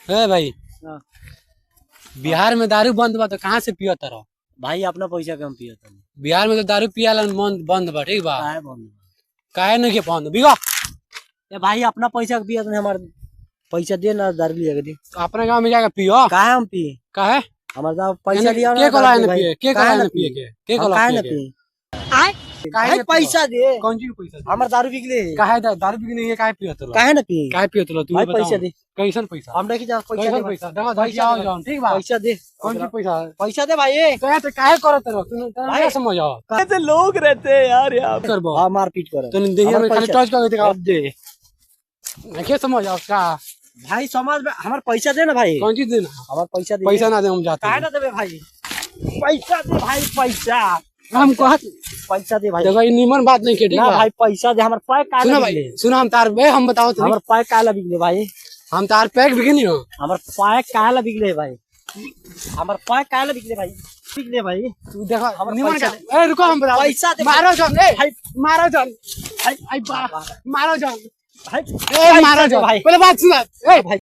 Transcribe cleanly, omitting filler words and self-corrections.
ए भाई, हाँ। बिहार में दारू बंद बा तो कहाँ से पियो तारो? भाई अपना पैसा कम पिया तुम। बिहार में तो दारू पियाला बंद बा, ठीक बा? काहे बंद? काहे नहीं के बंद बिगो? ए भाई अपना पैसा पिया तुमने, हमारे पैसा दे ना, दारू लिया के दे। तो अपने गांव में जाकर पियो। काहे हम पिए? काहे? हमारे गाँव पैसा लिया के कोला है ना पिए? के कोला है ना पिए के? के कोला काहे ना पिए पिए? के? भाई पैसा दे। कौन चीज पैसा? हमारे दारू बिकले। काहे दारू बिकने के काहे पियो तो? काहे ना पिए? काहे पियो तो? तू भाई बताओ। पैसा दे। कैसन पैसा? हम नहीं जा पैसा कैसन दे। पैसा? देखो पैसा आओ दे। जाओ, ठीक बा? पैसा दे। कौन सी पैसा? पैसा दे भाई। तो काहे करो तेरो? तू क्या समझ आओ? कैसे लोग रहते हैं यार यहाँ पे। करबो। हाँ मारपीट करो। तो देहिया में खाली टच कर देगा। दे क्या समझ आओ का? भाई समाज में हमारे पैसा दे ना भाई। कौन चीज देना? हमारे पैसा दे। पैसा ना दे हम जाते काहे हैं। ना देवे भाई? पैसा दे भाई, पैसा। हम कहत पैसा दे भाई। देखो ये निमन बात नहीं के, ठीक ना बा? भाई पैसा दे। हमारे पैक काहे सुनो ना भाई, बिकले? सुनो हम तार बे हम बताओ तो हमारे पैक काहे ना बिकले भाई? हम तार पैक बिकनी हो। हमारे पैक काहे ना बिकले भाई? हमारे पैक काहे ना बिकले भाई? बिकले भाई। तू देखो हमारा निमन पैसा का। ए रुको हम बताओ। पैसा दे। मारो जान, ए भाई मारो जान, भाई मारो जान, भाई ए मारो जान, भाई पहले बात सुन। ए भाई